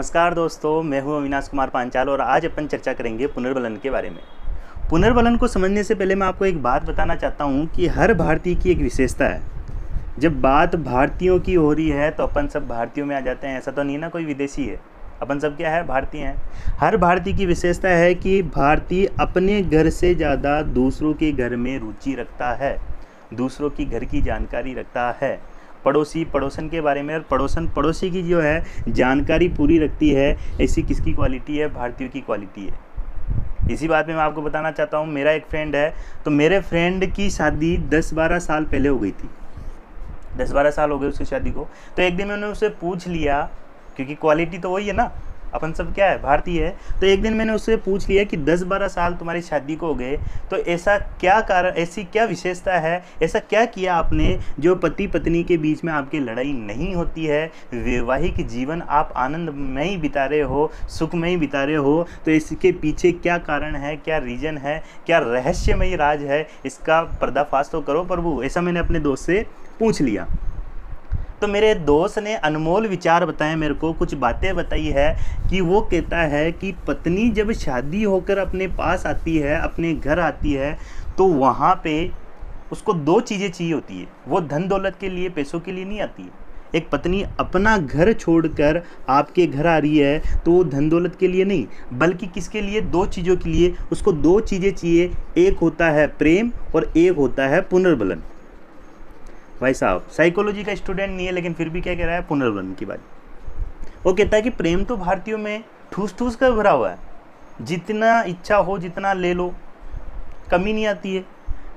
नमस्कार दोस्तों, मैं हूं अविनाश कुमार पांचाल और आज अपन चर्चा करेंगे पुनर्बलन के बारे में। पुनर्बलन को समझने से पहले मैं आपको एक बात बताना चाहता हूं कि हर भारतीय की एक विशेषता है। जब बात भारतीयों की हो रही है तो अपन सब भारतीयों में आ जाते हैं। ऐसा तो नहीं ना कोई विदेशी है, अपन सब क्या है, भारतीय हैं। हर भारतीय की विशेषता है कि भारतीय अपने घर से ज़्यादा दूसरों के घर में रुचि रखता है, दूसरों की घर की जानकारी रखता है, पड़ोसी पड़ोसन के बारे में और पड़ोसन पड़ोसी की जो है जानकारी पूरी रखती है। ऐसी किसकी क्वालिटी है? भारतीयों की क्वालिटी है। इसी बात में मैं आपको बताना चाहता हूँ, मेरा एक फ्रेंड है, तो मेरे फ्रेंड की शादी 10-12 साल पहले हो गई थी। 10-12 साल हो गए उसकी शादी को। तो एक दिन मैंने उससे पूछ लिया, क्योंकि क्वालिटी तो वही है ना, अपन सब क्या है, भारतीय है। तो एक दिन मैंने उससे पूछ लिया कि 10-12 साल तुम्हारी शादी को हो गए, तो ऐसा क्या कारण, ऐसी क्या विशेषता है, ऐसा क्या किया आपने जो पति पत्नी के बीच में आपकी लड़ाई नहीं होती है, वैवाहिक जीवन आप आनंद में ही बिता रहे हो, सुख में ही बिता रहे हो। तो इसके पीछे क्या कारण है, क्या रीज़न है, क्या रहस्यमयी राज है, इसका पर्दाफाश तो करो प्रभु। ऐसा मैंने अपने दोस्त से पूछ लिया। तो मेरे दोस्त ने अनमोल विचार बताए, मेरे को कुछ बातें बताई है कि वो कहता है कि पत्नी जब शादी होकर अपने पास आती है, अपने घर आती है, तो वहाँ पे उसको 2 चीज़ें चाहिए होती है। वो धन दौलत के लिए, पैसों के लिए नहीं आती है। एक पत्नी अपना घर छोड़कर आपके घर आ रही है तो वो धन दौलत के लिए नहीं, बल्कि किसके लिए? 2 चीज़ों के लिए। उसको 2 चीज़ें चाहिए, एक होता है प्रेम और एक होता है पुनर्बलन। भाई साहब साइकोलॉजी का स्टूडेंट नहीं है, लेकिन फिर भी क्या कह रहा है, पुनर्बलन की बात। वो कहता है कि प्रेम तो भारतीयों में ठूस ठूस कर भरा हुआ है, जितना इच्छा हो जितना ले लो, कमी नहीं आती है।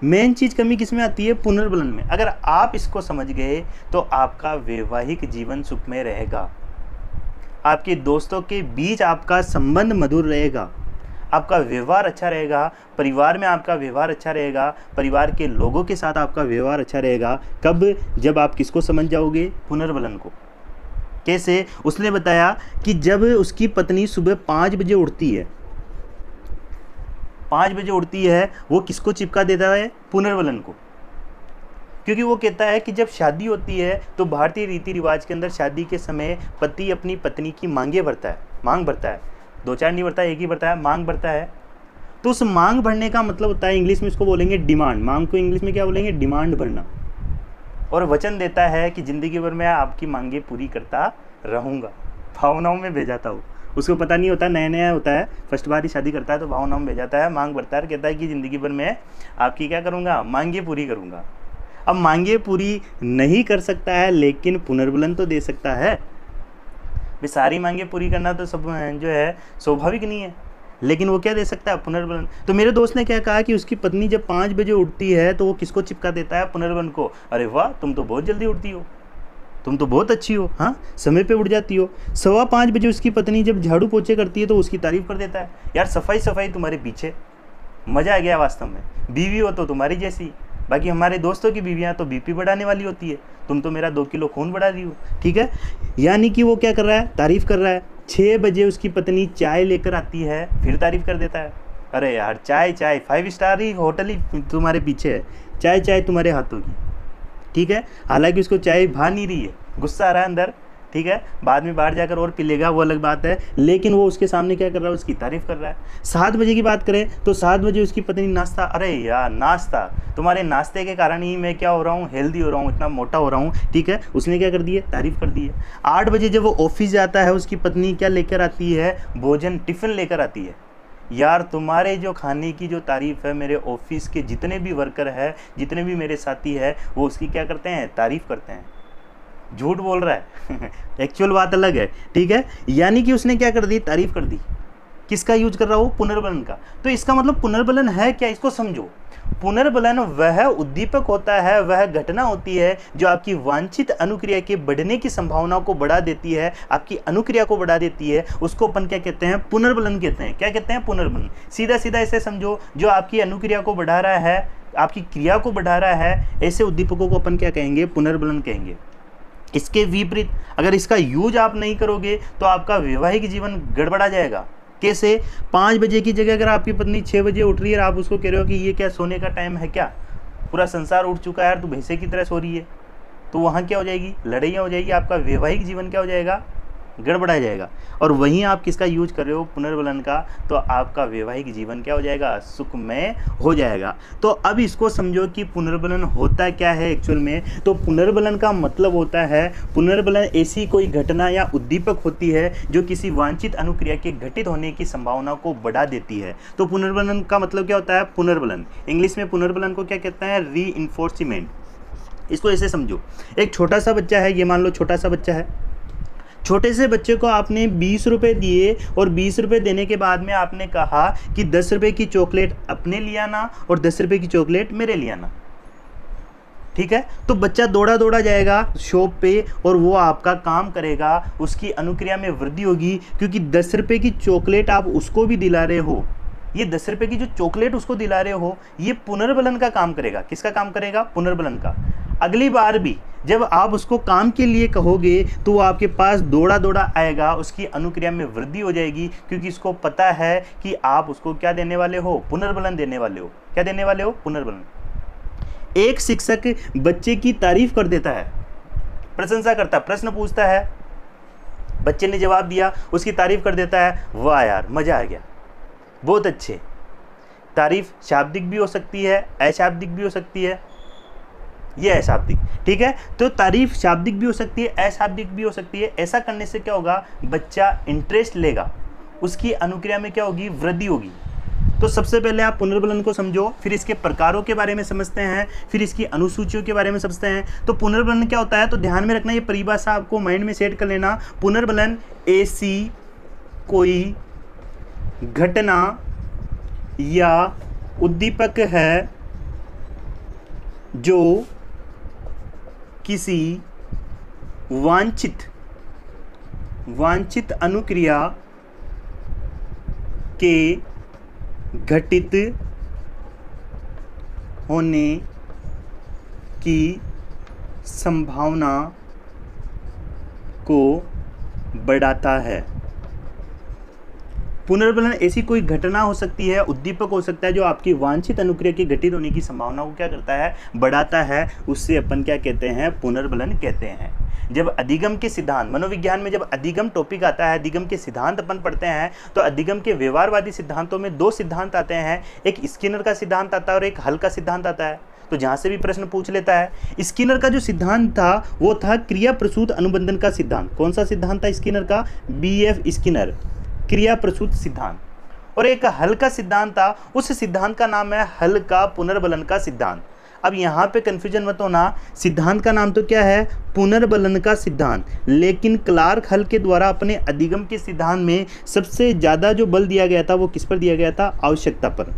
मेन चीज़ कमी किस में आती है? पुनर्बलन में। अगर आप इसको समझ गए तो आपका वैवाहिक जीवन सुखमय रहेगा, आपके दोस्तों के बीच आपका संबंध मधुर रहेगा, आपका व्यवहार अच्छा रहेगा, परिवार में आपका व्यवहार अच्छा रहेगा, परिवार के लोगों के साथ आपका व्यवहार अच्छा रहेगा। कब? जब आप किसको समझ जाओगे? पुनर्बलन को। कैसे? उसने बताया कि जब उसकी पत्नी सुबह 5 बजे उठती है, 5 बजे उठती है, वो किसको चिपका देता है? पुनर्बलन को। क्योंकि वो कहता है कि जब शादी होती है तो भारतीय रीति रिवाज के अंदर शादी के समय पति अपनी पत्नी की मांग भरता है। 2-4 नहीं भरता, एक ही भरता है, मांग भरता है। तो उस मांग भरने का मतलब होता है, इंग्लिश में इसको बोलेंगे डिमांड। मांग को इंग्लिश में क्या बोलेंगे? डिमांड भरना। और वचन देता है कि ज़िंदगी भर मैं आपकी मांगे पूरी करता रहूँगा, भावनाओं में भेजाता हूँ। उसको पता नहीं होता, नया नया होता है, फर्स्ट बार ही शादी करता है तो भावनाओं में भेजाता है, मांग भरता है, कहता है कि ज़िंदगी भर मैं आपकी क्या करूँगा? मांगे पूरी करूँगा। अब मांगे पूरी नहीं कर सकता है, लेकिन पुनर्बलन तो दे सकता है। वे सारी मांगे पूरी करना तो सब जो है स्वाभाविक नहीं है, लेकिन वो क्या दे सकता है? पुनर्बलन। तो मेरे दोस्त ने क्या कहा कि उसकी पत्नी जब 5 बजे उठती है तो वो किसको चिपका देता है? पुनर्बलन को। अरे वाह, तुम तो बहुत जल्दी उठती हो, तुम तो बहुत अच्छी हो, हाँ, समय पे उठ जाती हो। 5:15 बजे उसकी पत्नी जब झाड़ू पोछे करती है तो उसकी तारीफ कर देता है, यार सफाई सफाई तुम्हारे पीछे, मज़ा आ गया वास्तव में, बीवी हो तो तुम्हारी जैसी। बाकी हमारे दोस्तों की बीवियां तो बीपी बढ़ाने वाली होती है, तुम तो मेरा 2 किलो खून बढ़ा रही हो, ठीक है। यानी कि वो क्या कर रहा है? तारीफ़ कर रहा है। 6 बजे उसकी पत्नी चाय लेकर आती है, फिर तारीफ़ कर देता है, अरे यार चाय 5 स्टार ही होटल ही तुम्हारे पीछे है, चाय तुम्हारे हाथों की, ठीक है। हालांकि उसको चाय भा नहीं रही है, गुस्सा आ रहा है अंदर, ठीक है, बाद में बाहर जाकर और पी लेगा, वो अलग बात है, लेकिन वो उसके सामने क्या कर रहा है? उसकी तारीफ कर रहा है। 7 बजे की बात करें तो 7 बजे उसकी पत्नी नाश्ता, अरे यार नाश्ता, तुम्हारे नाश्ते के कारण ही मैं क्या हो रहा हूँ? हेल्दी हो रहा हूँ, इतना मोटा हो रहा हूँ, ठीक है। उसने क्या कर दिया? तारीफ कर दी है। 8 बजे जब वो ऑफिस जाता है, उसकी पत्नी क्या लेकर आती है? भोजन, टिफ़िन लेकर आती है। यार तुम्हारे जो खाने की जो तारीफ़ है, मेरे ऑफिस के जितने भी वर्कर है, जितने भी मेरे साथी है, वो उसकी क्या करते हैं? तारीफ़ करते हैं। झूठ बोल रहा है एक्चुअल बात अलग है, ठीक है। यानी कि उसने क्या कर दी? तारीफ कर दी। किसका यूज कर रहा हो? पुनर्बलन का। तो इसका मतलब पुनर्बलन है क्या? इसको समझो। पुनर्बलन वह उद्दीपक होता है, वह घटना होती है जो आपकी वांछित अनुक्रिया के बढ़ने की संभावना को बढ़ा देती है, आपकी अनुक्रिया को बढ़ा देती है। उसको अपन क्या कहते हैं? पुनर्बलन कहते हैं। क्या कहते हैं? पुनर्बलन। सीधा सीधा ऐसे समझो, जो आपकी अनुक्रिया को बढ़ा रहा है, आपकी क्रिया को बढ़ा रहा है, ऐसे उद्दीपकों को अपन क्या कहेंगे? पुनर्बलन कहेंगे। इसके विपरीत अगर इसका यूज आप नहीं करोगे तो आपका वैवाहिक जीवन गड़बड़ा जाएगा। कैसे? 5 बजे की जगह अगर आपकी पत्नी 6 बजे उठ रही है और आप उसको कह रहे हो कि ये क्या सोने का टाइम है क्या, पूरा संसार उठ चुका है यार, तू भैंसे की तरह सो रही है, तो वहाँ क्या हो जाएगी? लड़ाइयाँ हो जाएगी। आपका वैवाहिक जीवन क्या हो जाएगा? गड़बड़ा जाएगा। और वहीं आप किसका यूज कर रहे हो, पुनर्बलन का, तो आपका वैवाहिक जीवन क्या हो जाएगा, सुखमय हो जाएगा। तो अब इसको समझो कि पुनर्बलन होता क्या है एक्चुअल में। तो पुनर्बलन का मतलब होता है, पुनर्बलन ऐसी कोई घटना या उद्दीपक होती है जो किसी वांछित अनुक्रिया के घटित होने की संभावना को बढ़ा देती है। तो पुनर्बलन का मतलब क्या होता है, पुनर्बलन, इंग्लिश में पुनर्बलन को क्या कहते हैं, रीइंफोर्समेंट। इसको ऐसे समझो, एक छोटा सा बच्चा है, ये मान लो छोटा सा बच्चा है, छोटे से बच्चे को आपने 20 रुपये दिए और 20 रुपये देने के बाद में आपने कहा कि 10 रुपये की चॉकलेट अपने लिए आना और 10 रुपये की चॉकलेट मेरे लिए आना। ठीक है, तो बच्चा दौड़ा दौड़ा जाएगा शॉप पे और वो आपका काम करेगा, उसकी अनुक्रिया में वृद्धि होगी, क्योंकि 10 रुपये की चॉकलेट आप उसको भी दिला रहे हो। ये 10 रुपये की जो चॉकलेट उसको दिला रहे हो, ये पुनर्बलन का काम करेगा। किसका काम करेगा, पुनर्बलन का। अगली बार भी जब आप उसको काम के लिए कहोगे तो वो आपके पास दौड़ा दौड़ा आएगा, उसकी अनुक्रिया में वृद्धि हो जाएगी, क्योंकि इसको पता है कि आप उसको क्या देने वाले हो, पुनर्बलन देने वाले हो। क्या देने वाले हो, पुनर्बलन। एक शिक्षक बच्चे की तारीफ कर देता है, प्रशंसा करता है, प्रश्न पूछता है, बच्चे ने जवाब दिया, उसकी तारीफ कर देता है, वाह यार मजा आ गया, बहुत अच्छे। तारीफ शाब्दिक भी हो सकती है, अशाब्दिक भी हो सकती है, ये अशाब्दिक। ठीक है, तो तारीफ शाब्दिक भी हो सकती है, अशाब्दिक भी हो सकती है। ऐसा करने से क्या होगा, बच्चा इंटरेस्ट लेगा, उसकी अनुक्रिया में क्या होगी, वृद्धि होगी। तो सबसे पहले आप पुनर्बलन को समझो, फिर इसके प्रकारों के बारे में समझते हैं, फिर इसकी अनुसूचियों के बारे में समझते हैं। तो पुनर्बलन क्या होता है, तो ध्यान में रखना, ये परिभाषा आपको माइंड में सेट कर लेना। पुनर्बलन ऐसी कोई घटना या उद्दीपक है जो किसी वांछित अनुक्रिया के घटित होने की संभावना को बढ़ाता है। पुनर्बलन ऐसी कोई घटना हो सकती है, उद्दीपक हो सकता है, जो आपकी वांछित अनुक्रिया के घटित होने की संभावना को क्या करता है, बढ़ाता है। उससे अपन क्या कहते हैं, पुनर्बलन कहते हैं। जब अधिगम के सिद्धांत, मनोविज्ञान में जब अधिगम टॉपिक आता है, अधिगम के सिद्धांत अपन पढ़ते हैं, तो अधिगम के व्यवहारवादी सिद्धांतों में 2 सिद्धांत आते हैं, एक स्किनर का सिद्धांत आता है और एक हल का सिद्धांत आता है। तो जहाँ से भी प्रश्न पूछ लेता है। स्किनर का जो सिद्धांत था वो था क्रिया प्रसूत अनुबंधन का सिद्धांत। कौन सा सिद्धांत था स्किनर का, BF स्किनर, क्रिया प्रसूत सिद्धांत। और एक हल का सिद्धांत था, उस सिद्धांत का नाम है हल का पुनर्बलन का सिद्धांत। अब यहाँ पे कंफ्यूजन मत होना, सिद्धांत का नाम तो क्या है, पुनर्बलन का सिद्धांत, लेकिन क्लार्क हल के द्वारा अपने अधिगम के सिद्धांत में सबसे ज़्यादा जो बल दिया गया था वो किस पर दिया गया था, आवश्यकता पर।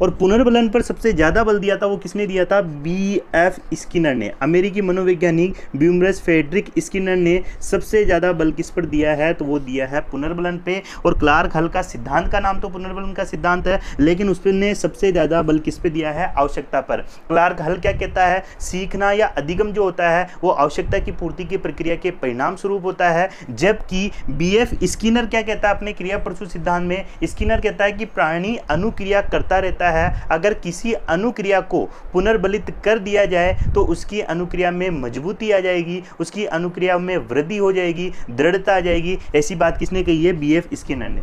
और पुनर्बलन पर सबसे ज़्यादा बल दिया था वो किसने दिया था, BF स्किनर ने। अमेरिकी मनोवैज्ञानिक ब्यूमरस फ्रेडरिक स्किनर ने सबसे ज़्यादा बल किस पर दिया है, तो वो दिया है पुनर्बलन पे। और क्लार्क हल का सिद्धांत का नाम तो पुनर्बलन का सिद्धांत है, लेकिन उस पर ने सबसे ज़्यादा बल किस पे दिया है, आवश्यकता पर। क्लार्क हल क्या कहता है, सीखना या अधिगम जो होता है वो आवश्यकता की पूर्ति की प्रक्रिया के परिणाम स्वरूप होता है, जबकि BF स्किनर क्या कहता है अपने क्रिया प्रसूत सिद्धांत में, स्किनर कहता है कि प्राणी अनुक्रिया करता रहता है, अगर किसी अनुक्रिया को पुनर्बलित कर दिया जाए तो उसकी अनुक्रिया में मजबूती आ जाएगी, उसकी अनुक्रिया में वृद्धि हो जाएगी, दृढ़ता आ जाएगी। ऐसी बात किसने कही है, BF स्किनर ने।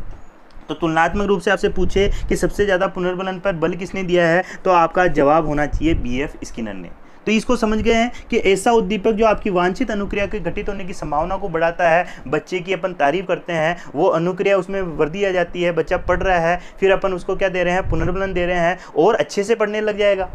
तो तुलनात्मक रूप से आपसे पूछे कि सबसे ज़्यादा पुनर्बलन पर बल किसने दिया है, तो आपका जवाब होना चाहिए BF स्किनर ने। तो इसको समझ गए हैं कि ऐसा उद्दीपक जो आपकी वांछित अनुक्रिया के घटित होने की संभावना को बढ़ाता है। बच्चे की अपन तारीफ करते हैं, वो अनुक्रिया उसमें वृद्धि आ जाती है, बच्चा पढ़ रहा है, फिर अपन उसको क्या दे रहे हैं, पुनर्बलन दे रहे हैं, और अच्छे से पढ़ने लग जाएगा।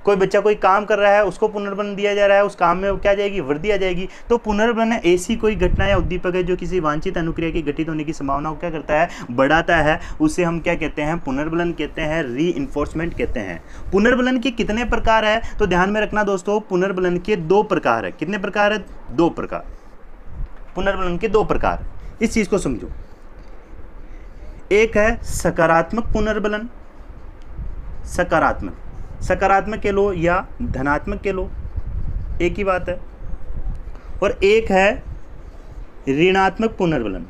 कोई बच्चा कोई काम कर रहा है, उसको पुनर्बलन दिया जा रहा है, उस काम में क्या जाएगी, वृद्धि आ जाएगी। तो पुनर्बलन ऐसी कोई घटना या उद्दीपक है जो किसी वांछित अनुक्रिया के घटित होने की संभावना को क्या करता है, बढ़ाता है। उसे हम क्या कहते हैं, पुनर्बलन कहते हैं, रीइंफोर्समेंट कहते हैं। पुनर्बलन के कितने प्रकार है, तो ध्यान में रखना दोस्तों, पुनर्बलन के 2 प्रकार है। कितने प्रकार है, 2 प्रकार। पुनर्बलन के 2 प्रकार, इस चीज को समझो। एक है सकारात्मक पुनर्बलन, सकारात्मक कह लो या धनात्मक कह लो, एक ही बात है। और एक है ऋणात्मक पुनर्बलन,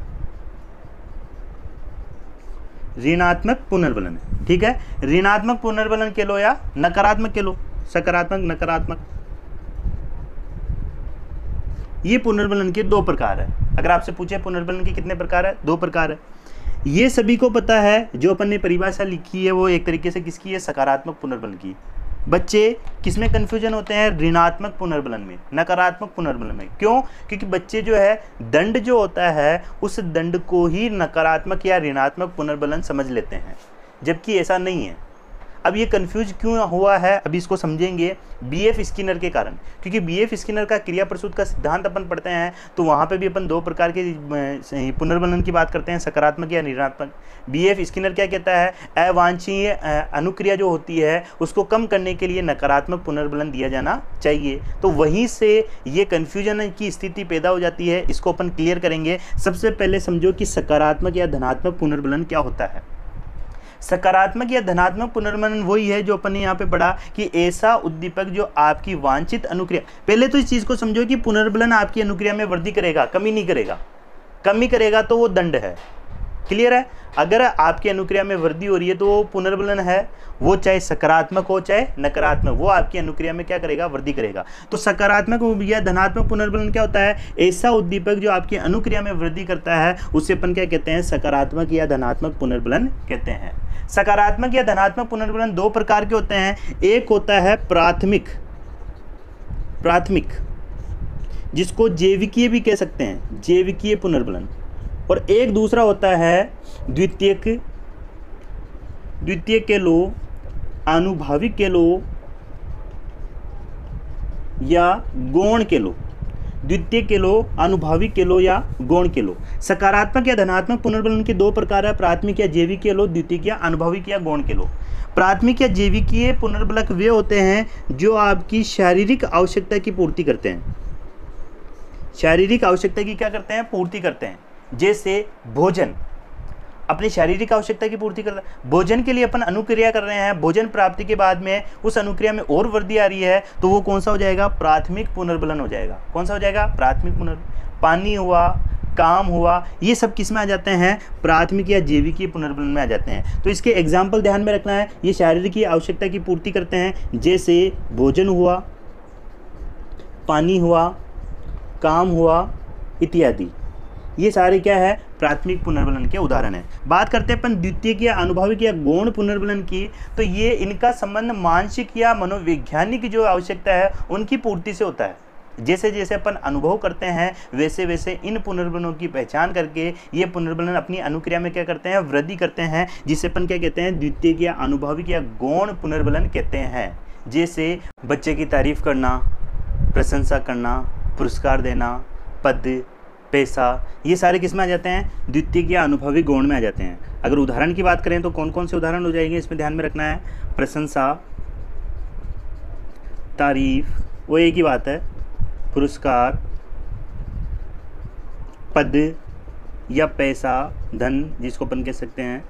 ठीक है। ऋणात्मक पुनर्बलन कह लो या नकारात्मक कह लो, सकारात्मक नकारात्मक, ये पुनर्बलन के 2 प्रकार है। अगर आपसे पूछे पुनर्बलन के कितने प्रकार है, 2 प्रकार है। ये सभी को पता है, जो अपन ने परिभाषा लिखी है वो एक तरीके से किसकी है, सकारात्मक पुनर्बलन की। बच्चे किसमें कन्फ्यूजन होते हैं, ऋणात्मक पुनर्बलन में, नकारात्मक पुनर्बलन में। क्यों? क्योंकि बच्चे जो है दंड जो होता है उस दंड को ही नकारात्मक या ऋणात्मक पुनर्बलन समझ लेते हैं, जबकि ऐसा नहीं है। अब ये कंफ्यूज क्यों हुआ है, अभी इसको समझेंगे बीएफ स्किनर के कारण। क्योंकि बीएफ स्किनर का क्रिया प्रसूत का सिद्धांत अपन पढ़ते हैं तो वहाँ पे भी अपन 2 प्रकार के पुनर्बलन की बात करते हैं, सकारात्मक या ऋणात्मक। बीएफ स्किनर क्या कहता है, अवांछनीय अनुक्रिया जो होती है उसको कम करने के लिए नकारात्मक पुनर्बलन दिया जाना चाहिए। तो वहीं से ये कन्फ्यूजन की स्थिति पैदा हो जाती है, इसको अपन क्लियर करेंगे। सबसे पहले समझो कि सकारात्मक या धनात्मक पुनर्बलन क्या होता है। सकारात्मक या धनात्मक पुनर्बलन वही है जो अपन ने यहाँ पे पढ़ा कि ऐसा उद्दीपक जो आपकी वांछित अनुक्रिया, पहले तो इस चीज़ को समझो कि पुनर्बलन आपकी अनुक्रिया में वृद्धि करेगा, कमी नहीं करेगा। कमी करेगा तो वो दंड है। क्लियर है? अगर आपकी अनुक्रिया में वृद्धि हो रही है तो वो पुनर्बलन है, वो चाहे सकारात्मक हो चाहे नकारात्मक, वो आपकी अनुक्रिया में क्या करेगा, वृद्धि करेगा। तो सकारात्मक या धनात्मक पुनर्बलन क्या होता है, ऐसा उद्दीपक जो आपकी अनुक्रिया में वृद्धि करता है उसे अपन क्या कहते हैं, सकारात्मक या धनात्मक पुनर्बलन कहते हैं। सकारात्मक या धनात्मक पुनर्बलन 2 प्रकार के होते हैं। एक होता है प्राथमिक, जिसको जैविकीय भी कह सकते हैं, जैविकीय पुनर्बलन। और एक दूसरा होता है द्वितीयक के लो, आनुभाविक के लो या गौण के लो। द्वितीय के लो, अनुभाविक के लो या गौण के लो। सकारात्मक या धनात्मक पुनर्बलन के 2 प्रकार है, प्राथमिक या जैविक के लो, द्वितीय या अनुभाविक या गौण के लो। प्राथमिक या जैविकीय पुनर्बलक वे होते हैं जो आपकी शारीरिक आवश्यकता की पूर्ति करते हैं। शारीरिक आवश्यकता की क्या करते हैं, पूर्ति करते हैं। जैसे भोजन, अपनी शारीरिक आवश्यकता की पूर्ति कर रहा है। भोजन के लिए अपन अनुक्रिया कर रहे हैं, भोजन प्राप्ति के बाद में उस अनुक्रिया में और वृद्धि आ रही है तो वो कौन सा हो जाएगा, प्राथमिक पुनर्बलन हो जाएगा। कौन सा हो जाएगा, प्राथमिक पुनर्बलन। पानी हुआ, काम हुआ, ये सब किस में आ जाते हैं, प्राथमिक या जैविकीय पुनर्बलन में आ जाते हैं। तो इसके एग्जाम्पल ध्यान में रखना है, ये शारीरिक आवश्यकता की पूर्ति करते हैं। जैसे भोजन हुआ, पानी हुआ, काम हुआ इत्यादि, ये सारे क्या है, प्राथमिक पुनर्बलन के उदाहरण है। बात करते हैं अपन द्वितीयक या अनुभाविक या गौण पुनर्बलन की, तो ये इनका संबंध मानसिक या मनोवैज्ञानिक जो आवश्यकता है उनकी पूर्ति से होता है। जैसे जैसे अपन अनुभव करते हैं वैसे वैसे इन पुनर्बलनों की पहचान करके ये पुनर्बलन अपनी अनुक्रिया में क्या करते हैं, वृद्धि करते हैं, जिसे अपन क्या कहते हैं, द्वितीयक या अनुभाविक या गौण पुनर्बलन कहते हैं। जैसे बच्चे की तारीफ करना, प्रशंसा करना, पुरस्कार देना, पद, पैसा, ये सारे किस में आ जाते हैं, द्वितीयक या अनुभाविक गौण में आ जाते हैं। अगर उदाहरण की बात करें तो कौन कौन से उदाहरण हो जाएंगे, इसमें ध्यान में रखना है। प्रशंसा, तारीफ, वो एक ही बात है। पुरस्कार, पद या पैसा, धन जिसको अपन कह सकते हैं,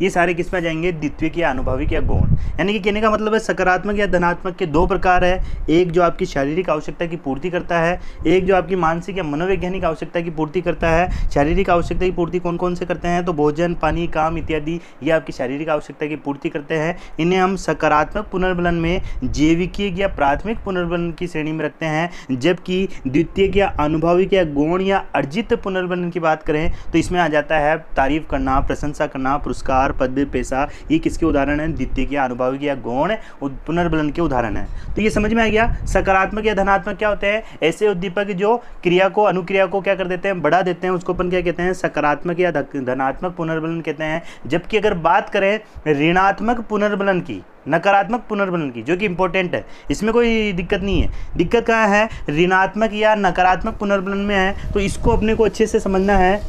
ये सारे किस में आ जाएंगे, द्वितीयक या अनुभाविक या गौण। यानी कि कहने का मतलब है सकारात्मक या धनात्मक के 2 प्रकार है। एक जो आपकी शारीरिक आवश्यकता की पूर्ति करता है, एक जो आपकी मानसिक या मनोवैज्ञानिक आवश्यकता की पूर्ति करता है। शारीरिक आवश्यकता की पूर्ति कौन कौन से करते हैं, तो भोजन, पानी, काम इत्यादि, ये आपकी शारीरिक आवश्यकता की पूर्ति करते हैं। इन्हें हम सकारात्मक पुनर्बलन में जैविकीय या प्राथमिक पुनर्बलन की श्रेणी में रखते हैं। जबकि द्वितीयक या अनुभाविक या गौण या अर्जित पुनर्बलन की बात करें तो इसमें आ जाता है तारीफ करना, प्रशंसा करना, पुरस्कार, पद, पैसा, ये किसके उदाहरण हैं, द्वितीयक या अनुभाविक या गौण पुनर्बलन के उदाहरण हैं। तो ये समझ में आ गया। सकारात्मक या धनात्मक क्या होते हैं, ऐसे उद्दीपक जो क्रिया को, अनुक्रिया को क्या कर देते हैं, बढ़ा देते हैं, उसको अपन क्या कहते हैं, सकारात्मक या धनात्मक पुनर्बलन कहते हैं। जबकि अगर बात करें ऋणात्मक पुनर्बलन की, नकारात्मक पुनर्बलन की, जो कि इंपॉर्टेंट है, इसमें कोई दिक्कत नहीं है। दिक्कत कहाँ है, ऋणात्मक या नकारात्मक पुनर्बलन में है, तो इसको अपने को अच्छे से समझना है।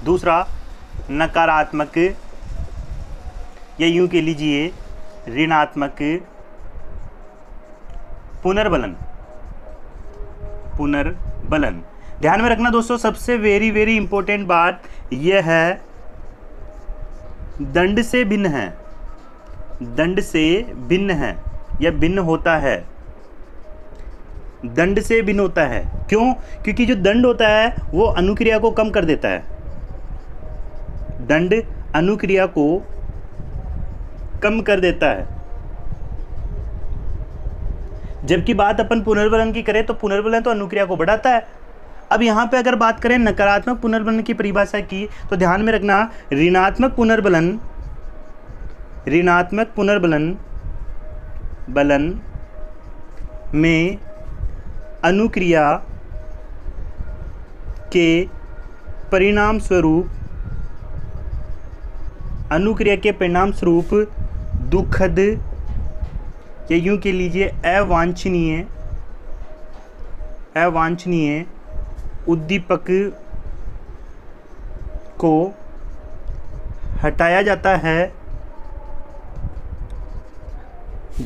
दूसरा नकारात्मक या यूं कह लीजिए ऋणात्मक पुनर्बलन। ध्यान में रखना दोस्तों, सबसे वेरी इंपॉर्टेंट बात यह है, दंड से भिन्न है, दंड से भिन्न है या भिन्न होता है, दंड से भिन्न होता है। क्यों? क्योंकि जो दंड होता है वो अनुक्रिया को कम कर देता है, दंड अनुक्रिया को कम कर देता है, जबकि बात अपन पुनर्बलन की करें तो पुनर्बलन तो अनुक्रिया को बढ़ाता है। अब यहाँ पे अगर बात करें नकारात्मक पुनर्बलन की परिभाषा की, तो ध्यान में रखना ऋणात्मक पुनर्बलन में अनुक्रिया के परिणाम स्वरूप दुखद या यूं कह लीजिए अवांछनीय उद्दीपक को हटाया जाता है,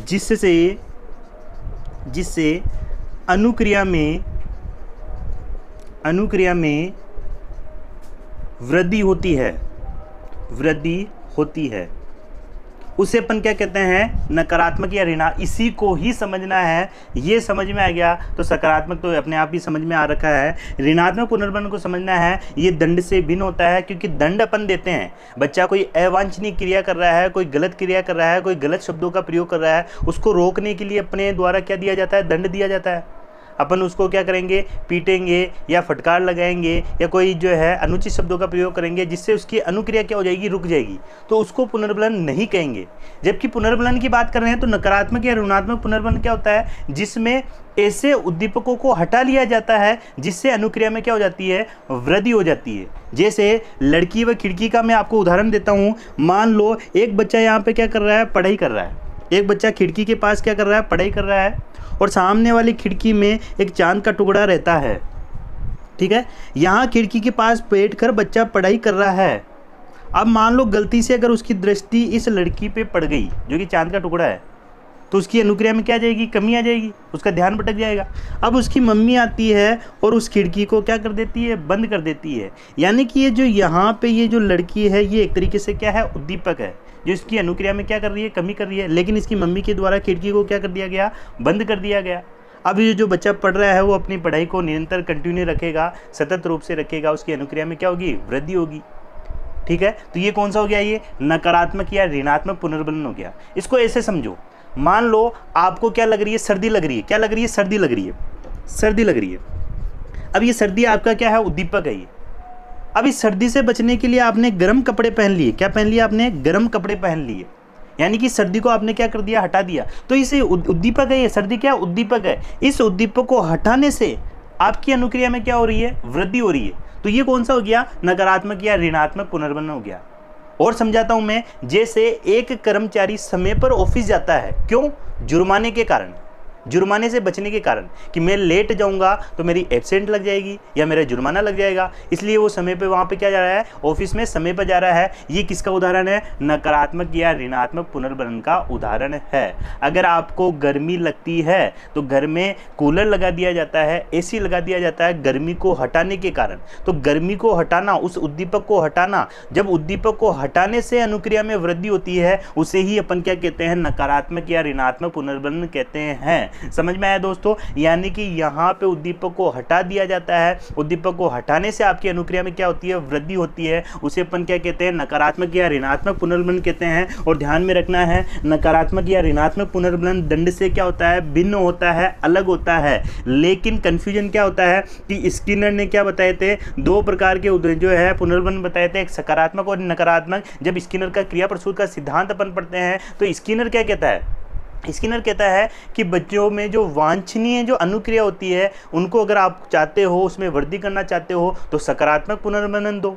जिससे अनुक्रिया में वृद्धि होती है। उसे अपन क्या कहते हैं, नकारात्मक या ऋणात्मक। इसी को ही समझना है। ये समझ में आ गया तो सकारात्मक तो अपने आप ही समझ में आ रखा है। ऋणात्मक पुनर्बलन को समझना है, ये दंड से भिन्न होता है, क्योंकि दंड अपन देते हैं। बच्चा कोई अवांछनीय क्रिया कर रहा है, कोई गलत क्रिया कर रहा है, कोई गलत शब्दों का प्रयोग कर रहा है, उसको रोकने के लिए अपने द्वारा क्या दिया जाता है, दंड दिया जाता है। अपन उसको क्या करेंगे, पीटेंगे या फटकार लगाएंगे या कोई जो है अनुचित शब्दों का प्रयोग करेंगे, जिससे उसकी अनुक्रिया क्या हो जाएगी, रुक जाएगी, तो उसको पुनर्बलन नहीं कहेंगे। जबकि पुनर्बलन की बात कर रहे हैं तो नकारात्मक या ऋणात्मक पुनर्बलन क्या होता है, जिसमें ऐसे उद्दीपकों को हटा लिया जाता है जिससे अनुक्रिया में क्या हो जाती है, वृद्धि हो जाती है। जैसे लड़की व खिड़की का मैं आपको उदाहरण देता हूँ। मान लो एक बच्चा यहाँ पे क्या कर रहा है, पढ़ाई कर रहा है। एक बच्चा खिड़की के पास क्या कर रहा है, पढ़ाई कर रहा है, और सामने वाली खिड़की में एक चांद का टुकड़ा रहता है। ठीक है, यहाँ खिड़की के पास बैठकर बच्चा पढ़ाई कर रहा है। अब मान लो गलती से अगर उसकी दृष्टि इस लड़की पे पड़ गई जो कि चांद का टुकड़ा है, तो उसकी अनुक्रिया में क्या जाएगी, कमी आ जाएगी, उसका ध्यान भटक जाएगा। अब उसकी मम्मी आती है और उस खिड़की को क्या कर देती है, बंद कर देती है। यानी कि ये जो यहाँ पे ये जो लड़की है, ये एक तरीके से क्या है, उद्दीपक है, जो इसकी अनुक्रिया में क्या कर रही है, कमी कर रही है। लेकिन इसकी मम्मी के द्वारा खिड़की को क्या कर दिया गया, बंद कर दिया गया। अब ये जो बच्चा पढ़ रहा है वो अपनी पढ़ाई को निरंतर कंटिन्यू रखेगा, सतत रूप से रखेगा, उसकी अनुक्रिया में क्या होगी, वृद्धि होगी। ठीक है, तो ये कौन सा हो गया, ये नकारात्मक या ऋणात्मक पुनर्बलन हो गया। इसको ऐसे समझो, मान लो आपको क्या लग रही है, सर्दी लग रही है। क्या लग रही है, सर्दी लग रही है, सर्दी लग रही है। अब ये सर्दी आपका क्या है, उद्दीपक है ये। अब इस सर्दी से बचने के लिए आपने गर्म कपड़े पहन लिए। क्या पहन लिया आपने, गर्म कपड़े पहन लिए, यानी कि सर्दी को आपने क्या कर दिया, हटा दिया। तो इसे उद्दीपक है ये, सर्दी क्या उद्दीपक है। इस उद्दीपक को हटाने से आपकी अनुक्रिया में क्या हो रही है, वृद्धि हो रही है। तो ये कौन सा हो गया, नकारात्मक या ऋणात्मक पुनर्बलन हो गया। और समझाता हूं मैं, जैसे एक कर्मचारी समय पर ऑफिस जाता है, क्यों, जुर्माने के कारण, जुर्माने से बचने के कारण, कि मैं लेट जाऊंगा तो मेरी एब्सेंट लग जाएगी या मेरा जुर्माना लग जाएगा, इसलिए वो समय पे वहाँ पे क्या जा रहा है, ऑफिस में समय पर जा रहा है। ये किसका उदाहरण है, नकारात्मक या ऋणात्मक पुनर्बलन का उदाहरण है। अगर आपको गर्मी लगती है तो घर में कूलर लगा दिया जाता है, AC लगा दिया जाता है गर्मी को हटाने के कारण। तो गर्मी को हटाना, उस उद्दीपक को हटाना, जब उद्दीपक को हटाने से अनुक्रिया में वृद्धि होती है, उसे ही अपन क्या कहते हैं, नकारात्मक या ऋणात्मक पुनर्बलन कहते हैं। समझ में आया दोस्तों, यानी कि यहाँ पे उद्दीपक को हटा दिया जाता है, उद्दीपक को हटाने से आपकी अनुक्रिया में क्या होती है, वृद्धि होती है, उसे अपन क्या कहते हैं, नकारात्मक या ऋणात्मक पुनर्बलन कहते हैं। और ध्यान में रखना है, नकारात्मक या ऋणात्मक पुनर्बलन दंड से क्या होता है, भिन्न होता है, अलग होता है। लेकिन कंफ्यूजन क्या होता है कि स्किनर ने क्या बताए थे, दो प्रकार के जो है पुनर्बलन बताए थे, एक सकारात्मक और नकारात्मक। जब स्किनर का क्रिया प्रसूत का सिद्धांत अपन पढ़ते हैं तो स्किनर क्या कहता है, स्किनर कहता है कि बच्चों में जो वांछनीय जो अनुक्रिया होती है, उनको अगर आप चाहते हो, उसमें वृद्धि करना चाहते हो, तो सकारात्मक पुनर्बलन दो,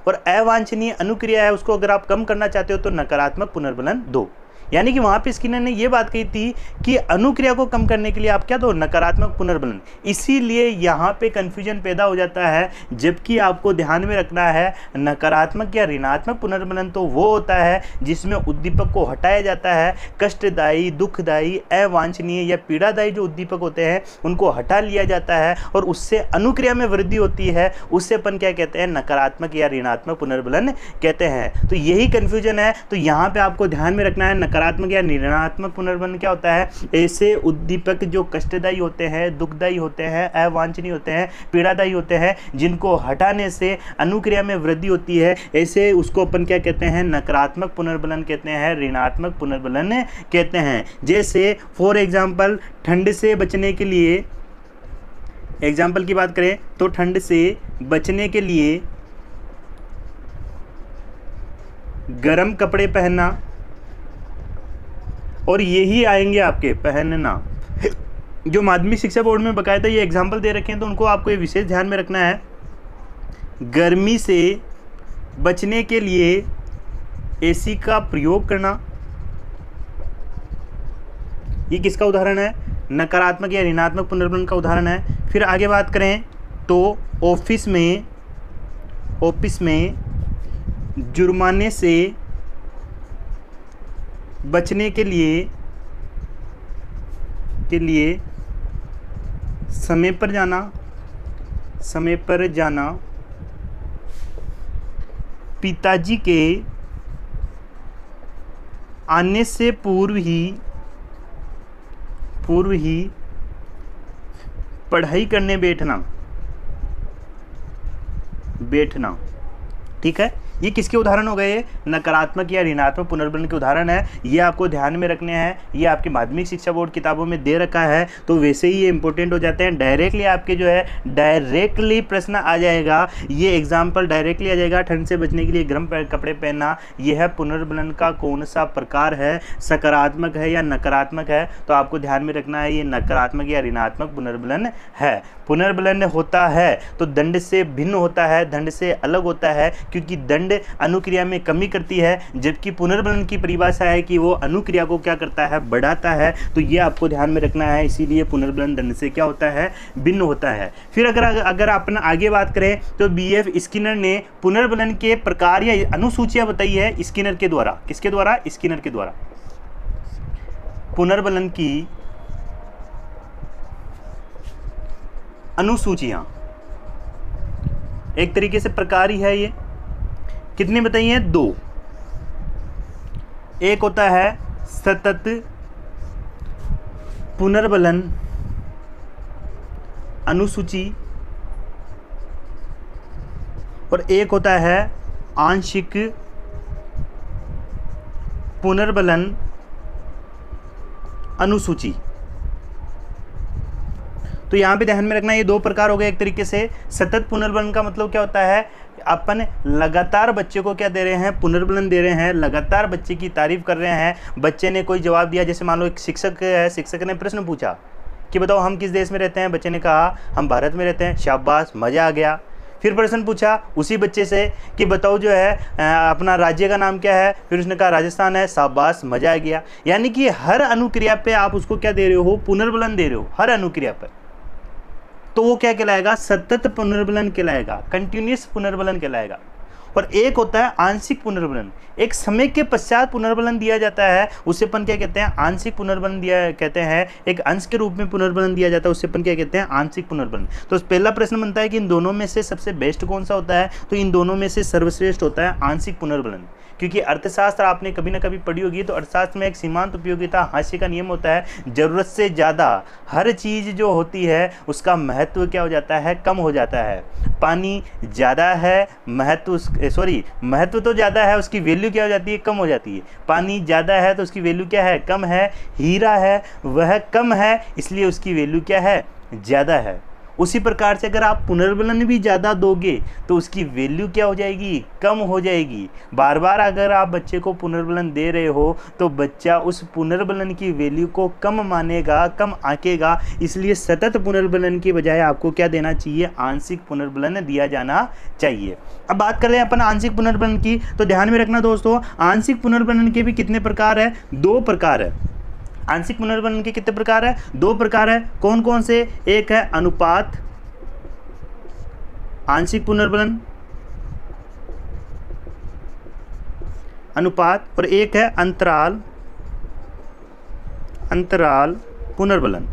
और अवांछनीय अनुक्रिया है उसको अगर आप कम करना चाहते हो तो नकारात्मक पुनर्बलन दो। यानी कि वहाँ पे स्किनर ने ये बात कही थी कि अनुक्रिया को कम करने के लिए आप क्या दो, नकारात्मक पुनर्बलन। इसीलिए यहाँ पे कन्फ्यूजन पैदा हो जाता है। जबकि आपको ध्यान में रखना है, नकारात्मक या ऋणात्मक पुनर्बलन तो वो होता है जिसमें उद्दीपक को हटाया जाता है, कष्टदायी, दुखदायी, अवांछनीय या पीड़ादायी जो उद्दीपक होते हैं उनको हटा लिया जाता है और उससे अनुक्रिया में वृद्धि होती है। उससे अपन क्या कहते हैं, नकारात्मक या ऋणात्मक पुनर्बलन कहते हैं। तो यही कन्फ्यूजन है। तो यहाँ पे आपको ध्यान में रखना है, नकारात्मक या ऋणात्मक पुनर्बलन क्या होता है? ऐसे उद्दीपक जो कष्टदायी होते हैं, दुखदायी होते हैं, अवांछनीय होते हैं, पीड़ादायी होते हैं, जिनको हटाने से अनुक्रिया में वृद्धि होती है, ऐसे उसको अपन क्या कहते हैं? नकारात्मक पुनर्बलन कहते हैं, ऋणात्मक पुनर्बलन कहते हैं। जैसे फॉर एग्जाम्पल ठंड से बचने के लिए, एग्जाम्पल की बात करें तो ठंड से बचने के लिए गर्म कपड़े पहनना, और यही आएंगे आपके पहनना। जो माध्यमिक शिक्षा बोर्ड में बकायदा ये एग्जाम्पल दे रखे हैं तो उनको आपको ये विशेष ध्यान में रखना है। गर्मी से बचने के लिए एसी का प्रयोग करना, ये किसका उदाहरण है? नकारात्मक या ऋणात्मक पुनर्बलन का उदाहरण है। फिर आगे बात करें तो ऑफिस में जुर्माने से बचने के लिए समय पर जाना, पिताजी के आने से पूर्व ही पढ़ाई करने बैठना। ठीक है, ये किसके उदाहरण हो गए? नकारात्मक या ऋणात्मक पुनर्बलन के उदाहरण है। ये आपको ध्यान में रखने हैं। ये आपकी माध्यमिक शिक्षा बोर्ड किताबों में दे रखा है, तो वैसे ही ये इंपॉर्टेंट हो जाते हैं। डायरेक्टली आपके जो है डायरेक्टली प्रश्न आ जाएगा, ये एग्जाम्पल डायरेक्टली आ जाएगा। ठंड से बचने के लिए गर्म कपड़े पहनना, यह है पुनर्बलन का कौन सा प्रकार है? सकारात्मक है या नकारात्मक है? तो आपको ध्यान में रखना है, ये नकारात्मक या ऋणात्मक पुनर्बलन है। पुनर्बलन होता है तो दंड से भिन्न होता है, दंड से अलग होता है, क्योंकि दंड अनुक्रिया में कमी करती है, जबकि पुनर्बलन की परिभाषा है कि वो अनुक्रिया को क्या करता है? बढ़ाता है। तो ये आपको ध्यान में रखना है, इसीलिए पुनर्बलन दंड से क्या होता है? भिन्न होता है। फिर अगर अपन आगे बात करें तो बीएफ स्किनर ने पुनर्बलन के प्रकार या अनुसूचियां बताई है स्किनर के द्वारा। किसके द्वारा? स्किनर के द्वारा। पुनर्बलन की अनुसूचियां एक तरीके से प्रकार ही है। ये कितनी बताई हैं? 2। एक होता है सतत पुनर्बलन अनुसूची, और एक होता है आंशिक पुनर्बलन अनुसूची। तो यहाँ पे ध्यान में रखना, ये 2 प्रकार हो गए। एक तरीके से सतत पुनर्बलन का मतलब क्या होता है? अपन लगातार बच्चे को क्या दे रहे हैं? पुनर्बलन दे रहे हैं, लगातार बच्चे की तारीफ कर रहे हैं। बच्चे ने कोई जवाब दिया, जैसे मान लो एक शिक्षक है, शिक्षक ने प्रश्न पूछा कि बताओ हम किस देश में रहते हैं? बच्चे ने कहा हम भारत में रहते हैं। शाबाश, मज़ा आ गया। फिर प्रश्न पूछा उसी बच्चे से कि बताओ जो है अपना राज्य का नाम क्या है? फिर उसने कहा राजस्थान है। शाबाश, मज़ा आ गया। यानी कि हर अनुक्रिया पे आप उसको क्या दे रहे हो? पुनर्बलन दे रहे हो, हर अनुक्रिया पर। तो वो क्या कहलाएगा? सतत पुनर्बलन कहलाएगा, कंटिन्यूअस पुनर्बलन कहलाएगा। और एक होता है आंशिक पुनर्बलन, एक समय के पश्चात पुनर्बलन दिया जाता है, उसे अपन क्या कहते हैं? आंशिक पुनर्बलन दिया कहते हैं। एक अंश के रूप में पुनर्बलन दिया जाता है, उसे अपन क्या कहते हैं? आंशिक पुनर्बलन। तो पहला प्रश्न बनता है कि इन दोनों में से सबसे बेस्ट कौन सा होता है? तो इन दोनों में से सर्वश्रेष्ठ होता है आंशिक पुनर्बलन, क्योंकि अर्थशास्त्र आपने कभी ना कभी पढ़ी होगी। तो अर्थशास्त्र में एक सीमांत उपयोगिता हास्य का नियम होता है। ज़रूरत से ज़्यादा हर चीज़ जो होती है उसका महत्व क्या हो जाता है? कम हो जाता है। पानी ज़्यादा है, महत्व तो ज़्यादा है, उसकी वैल्यू क्या हो जाती है? कम हो जाती है। पानी ज़्यादा है तो उसकी वैल्यू क्या है? कम है। हीरा है वह कम है, इसलिए उसकी वैल्यू क्या है? ज़्यादा है। उसी प्रकार से अगर आप पुनर्बलन भी ज़्यादा दोगे तो उसकी वैल्यू क्या हो जाएगी? कम हो जाएगी। बार बार अगर आप बच्चे को पुनर्बलन दे रहे हो तो बच्चा उस पुनर्बलन की वैल्यू को कम मानेगा, कम आंकेगा। इसलिए सतत पुनर्बलन की बजाय आपको क्या देना चाहिए? आंशिक पुनर्बलन दिया जाना चाहिए। अब बात कर रहे हैं अपन आंशिक पुनर्बलन की, तो ध्यान में रखना दोस्तों, आंशिक पुनर्बलन के भी कितने प्रकार है? 2 प्रकार है। आंशिक पुनर्बलन के कितने प्रकार है? 2 प्रकार है। कौन कौन से? एक है अनुपात आंशिक पुनर्बलन, अनुपात, और एक है अंतराल पुनर्बलन।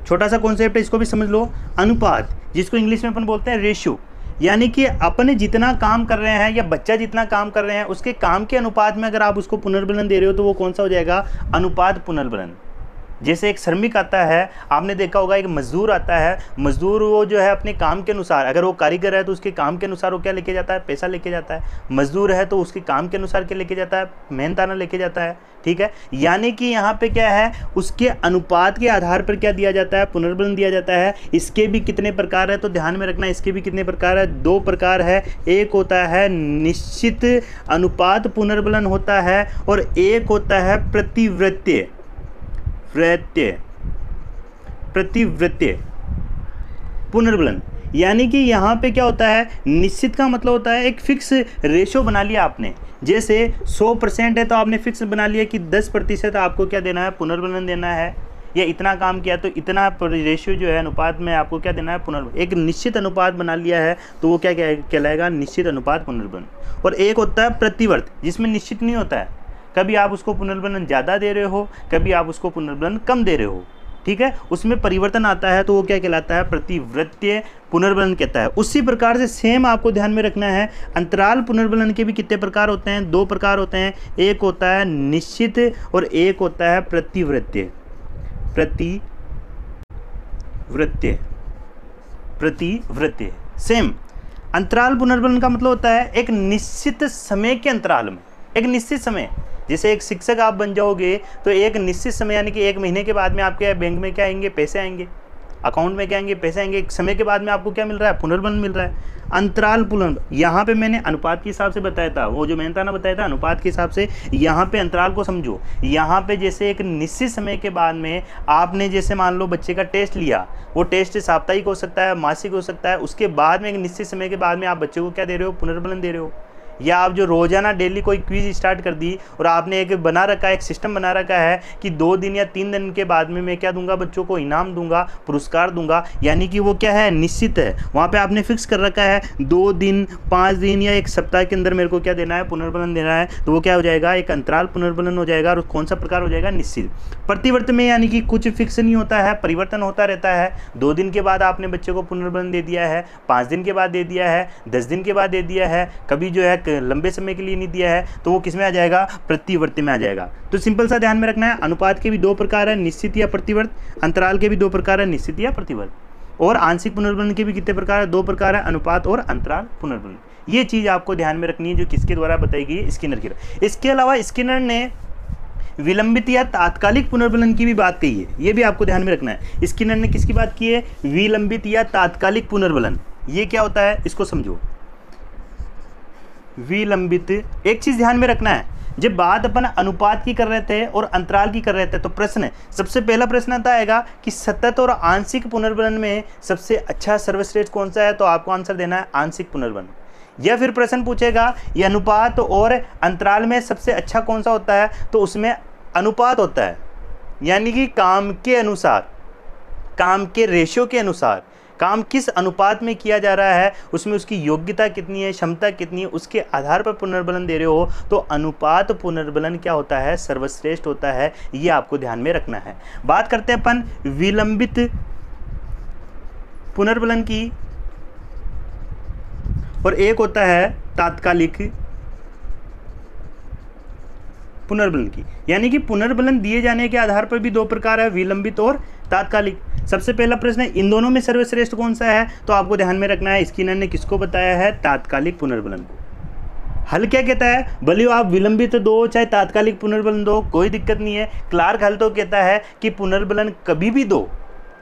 छोटा सा कॉन्सेप्ट है, इसको भी समझ लो। अनुपात, जिसको इंग्लिश में अपन बोलते हैं रेशियो। यानी कि अपने जितना काम कर रहे हैं या बच्चा जितना काम कर रहे हैं उसके काम के अनुपात में अगर आप उसको पुनर्बलन दे रहे हो तो वो कौन सा हो जाएगा, अनुपात पुनर्बलन। जैसे एक श्रमिक आता है, आपने देखा होगा एक मजदूर आता है, मजदूर वो जो है अपने काम के अनुसार, अगर वो कारीगर है तो उसके काम के अनुसार वो क्या लेके जाता है, पैसा लेके जाता है। मजदूर है तो उसके काम के अनुसार क्या लेके जाता है, मेहनताना लेके जाता है। ठीक है, यानी कि यहाँ पे क्या है, उसके अनुपात के आधार पर क्या दिया जाता है, पुनर्बलन दिया जाता है। इसके भी कितने प्रकार है तो ध्यान में रखना, इसके भी कितने प्रकार है, 2 प्रकार है। एक होता है निश्चित अनुपात पुनर्बलन होता है और एक होता है प्रतिवृत्तीय पुनर्बलन। यानी कि यहाँ पे क्या होता है, निश्चित का मतलब होता है एक फिक्स रेशो बना लिया आपने। जैसे 100% है तो आपने फिक्स बना लिया कि 10% आपको क्या देना है, पुनर्बलन देना है, या इतना काम किया तो इतना रेशियो जो है अनुपात में आपको क्या देना है, पुनर्बलन। एक निश्चित अनुपात बना लिया है तो वो क्या कहलाएगा, निश्चित अनुपात पुनर्बलन। और एक होता है प्रतिवर्त, जिसमें निश्चित नहीं होता है, कभी आप उसको पुनर्बलन ज़्यादा दे रहे हो, कभी आप उसको पुनर्बलन कम दे रहे हो। ठीक है, उसमें परिवर्तन आता है तो वो क्या कहलाता है, प्रतिवृत्तीय पुनर्बलन कहता है। उसी प्रकार से सेम आपको ध्यान में रखना है, अंतराल पुनर्बलन के भी कितने प्रकार होते हैं, 2 प्रकार होते हैं। एक होता है निश्चित और एक होता है प्रतिवृत्तीय। सेम अंतराल पुनर्बलन का मतलब होता है एक निश्चित समय के अंतराल में, एक निश्चित समय। जैसे एक शिक्षक आप बन जाओगे तो एक निश्चित समय यानी कि 1 महीने के बाद में आपके बैंक में क्या आएंगे, पैसे आएंगे, अकाउंट में क्या आएंगे, पैसे आएंगे। एक समय के बाद में आपको क्या मिल रहा है, पुनर्बलन मिल रहा है। अंतराल पुनर्बलन, यहाँ पे मैंने अनुपात के हिसाब से बताया था, वो जो मेहनताना बताया था अनुपात के हिसाब से, यहाँ पे अंतराल को समझो। यहाँ पे जैसे एक निश्चित समय के बाद में आपने जैसे मान लो बच्चे का टेस्ट लिया, वो टेस्ट साप्ताहिक हो सकता है, मासिक हो सकता है, उसके बाद में एक निश्चित समय के बाद में आप बच्चे को क्या दे रहे हो, पुनर्बलन दे रहे हो। या आप जो रोजाना डेली कोई क्विज स्टार्ट कर दी और आपने एक बना रखा है, एक सिस्टम बना रखा है कि 2 दिन या 3 दिन के बाद में मैं क्या दूंगा, बच्चों को इनाम दूंगा, पुरस्कार दूंगा, यानी कि वो क्या है, निश्चित है। वहाँ पे आपने फिक्स कर रखा है 2 दिन, 5 दिन या 1 सप्ताह के अंदर मेरे को क्या देना है, पुनर्बलन देना है, तो वो क्या हो जाएगा, एक अंतराल पुनर्बलन हो जाएगा। और कौन सा प्रकार हो जाएगा, निश्चित। प्रतिवर्त में यानी कि कुछ फिक्स नहीं होता है, परिवर्तन होता रहता है। 2 दिन के बाद आपने बच्चे को पुनर्बलन दे दिया है, 5 दिन के बाद दे दिया है, 10 दिन के बाद दे दिया है, कभी जो है लंबे समय के लिए नहीं दिया है, तो वो किस में आ जाएगा, प्रतिवर्ती में आ जाएगा। तो सिंपल सा ध्यान में रखना है, अनुपात के भी 2 प्रकार है, निश्चित या प्रतिवर्त। अंतराल के भी 2 प्रकार है, निश्चित या प्रतिवर्त। और आंशिक पुनर्बलन के भी कितने प्रकार है, 2 प्रकार है, अनुपात और अंतराल पुनर्बलन। ये चीज़ आपको ध्यान में रखनी है, जो किसके द्वारा बताई गई है, स्किनर की। इसके अलावा स्किनर ने विलंबित या तात्कालिक पुनर्बलन की भी बात कही है, ये भी आपको ध्यान में रखना है। स्किनर ने किसकी बात की है, विलंबित या तात्कालिक पुनर्बलन। ये क्या होता है, इसको समझो। विलंबित, एक चीज ध्यान में रखना है, जब बात अपन अनुपात की कर रहे थे और अंतराल की कर रहे थे तो प्रश्न, सबसे पहला प्रश्न आता आएगा कि सतत और आंशिक पुनर्बलन में सबसे अच्छा सर्वश्रेष्ठ कौन सा है, तो आपको आंसर देना है आंशिक पुनर्बलन। या फिर प्रश्न पूछेगा ये अनुपात और अंतराल में सबसे अच्छा कौन सा होता है, तो उसमें अनुपात होता है, यानी कि काम के अनुसार, काम के रेशियो के अनुसार, काम किस अनुपात में किया जा रहा है, उसमें उसकी योग्यता कितनी है, क्षमता कितनी है, उसके आधार पर पुनर्बलन दे रहे हो, तो अनुपात पुनर्बलन क्या होता है, सर्वश्रेष्ठ होता है। ये आपको ध्यान में रखना है। बात करते हैं अपन विलंबित पुनर्बलन की, और एक होता है तात्कालिक पुनर्बलन की। यानी कि पुनर्बलन दिए जाने के आधार पर भी 2 प्रकार है, विलंबित और तात्कालिक। सबसे पहला प्रश्न है, इन दोनों में सर्वश्रेष्ठ कौन सा है, तो आपको ध्यान में रखना है, स्किनर ने किसको बताया है, तात्कालिक पुनर्बलन को। हल क्या कहता है, भले आप विलंबित दो चाहे तात्कालिक पुनर्बलन दो, कोई दिक्कत नहीं है। क्लार्क हल तो कहता है कि पुनर्बलन कभी भी दो,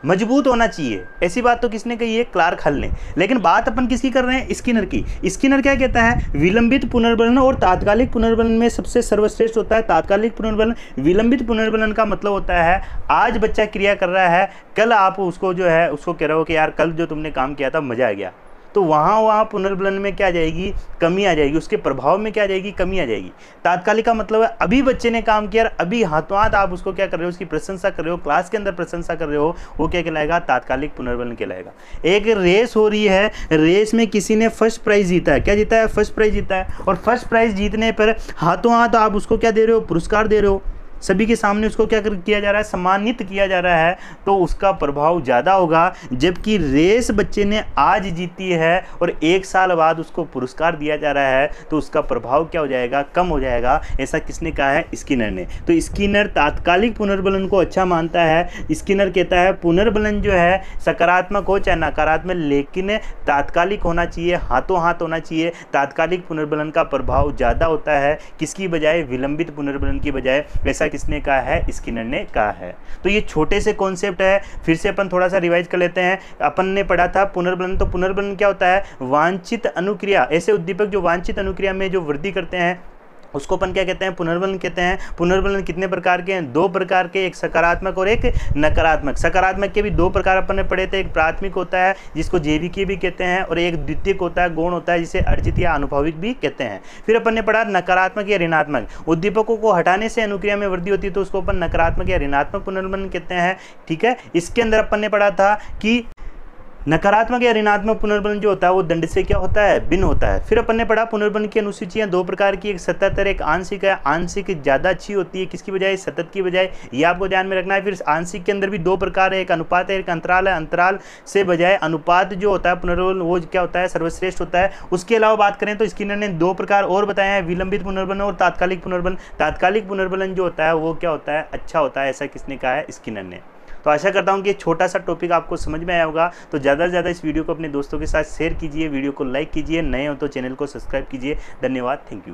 मजबूत होना चाहिए। ऐसी बात तो किसने कही है, क्लार्क हल ने। लेकिन बात अपन किसकी कर रहे हैं, स्किनर की। स्किनर क्या कहता है, विलंबित पुनर्बलन और तात्कालिक पुनर्बलन में सबसे सर्वश्रेष्ठ होता है तात्कालिक पुनर्बलन। विलंबित पुनर्बलन का मतलब होता है आज बच्चा क्रिया कर रहा है, कल आप उसको जो है उसको कह रहे हो कि यार कल जो तुमने काम किया था मजा आ गया, तो वहाँ पुनर्बलन में क्या आ जाएगी, कमी आ जाएगी, उसके प्रभाव में क्या आ जाएगी, कमी आ जाएगी। तात्कालिक का मतलब है अभी बच्चे ने काम किया, अभी हाथों हाथ आप उसको क्या कर रहे हो, उसकी प्रशंसा कर रहे हो, क्लास के अंदर प्रशंसा कर रहे हो, वो क्या कहलाएगा, तात्कालिक पुनर्बलन कहलाएगा। एक रेस हो रही है, रेस में किसी ने फर्स्ट प्राइज जीता है, क्या जीता है, फर्स्ट प्राइज जीता है, और फर्स्ट प्राइज जीतने पर हाथों हाथ आप उसको क्या दे रहे हो, पुरस्कार दे रहे हो, सभी के सामने उसको क्या किया जा रहा है, सम्मानित किया जा रहा है, तो उसका प्रभाव ज़्यादा होगा। जबकि रेस बच्चे ने आज जीती है और 1 साल बाद उसको पुरस्कार दिया जा रहा है, तो उसका प्रभाव क्या हो जाएगा, कम हो जाएगा। ऐसा किसने कहा है, स्किनर ने। तो स्किनर तात्कालिक पुनर्बलन को अच्छा मानता है। स्किनर कहता है पुनर्बलन जो है सकारात्मक हो चाहे नकारात्मक, लेकिन तात्कालिक होना चाहिए, हाथों हाथ होना चाहिए। तात्कालिक पुनर्बलन का प्रभाव ज़्यादा होता है किसकी बजाय, विलंबित पुनर्बलन की बजाय। ऐसा किसने कहा है, स्किनर ने कहा है। तो ये छोटे से कॉन्सेप्ट है, फिर से अपन थोड़ा सा रिवाइज कर लेते हैं। अपन ने पढ़ा था पुनर्बलन, तो पुनर्बलन क्या होता है, वांछित अनुक्रिया, ऐसे उद्दीपक जो वांछित अनुक्रिया में जो वृद्धि करते हैं उसको अपन क्या कहते हैं, पुनर्बलन कहते हैं। पुनर्बलन कितने प्रकार के हैं, 2 प्रकार के, एक सकारात्मक और एक नकारात्मक। सकारात्मक के भी 2 प्रकार अपन ने पढ़े थे, एक प्राथमिक होता है जिसको जैविकीय भी कहते हैं, और एक द्वितीयक होता है, गौण होता है, जिसे अर्जित या आनुभाविक भी कहते हैं। फिर अपन ने पढ़ा नकारात्मक या ऋणात्मक। उद्दीपकों को हटाने से अनुक्रिया में वृद्धि होती है, तो उसको अपन नकारात्मक या ऋणात्मक पुनर्बलन कहते हैं। ठीक है, इसके अंदर अपन ने पढ़ा था कि नकारात्मक या ऋणात्मक पुनर्बलन जो होता है वो दंड से क्या होता है, भिन्न होता है। फिर अपन ने पढ़ा पुनर्बलन की अनुसूचियां 2 प्रकार की, एक सतत और एक आंशिक है। आंशिक ज़्यादा अच्छी होती है किसकी बजाय, सतत की बजाय, ये आपको ध्यान में रखना है। फिर आंशिक के अंदर भी 2 प्रकार है, एक अनुपात है, एक अंतराल है। अंतराल से बजाय अनुपात जो होता है पुनर्बलन वो क्या होता है, सर्वश्रेष्ठ होता है। उसके अलावा बात करें तो स्किनर ने 2 प्रकार और बताए हैं, विलंबित पुनर्बलन और तात्कालिक पुनर्बलन। तात्कालिक पुनर्बलन जो होता है वो क्या होता है, अच्छा होता है। ऐसा किसने कहा है, स्किनर ने। तो आशा करता हूँ कि ये छोटा सा टॉपिक आपको समझ में आया होगा। तो ज़्यादा से ज़्यादा इस वीडियो को अपने दोस्तों के साथ शेयर कीजिए, वीडियो को लाइक कीजिए, नए हो तो चैनल को सब्सक्राइब कीजिए। धन्यवाद, थैंक यू।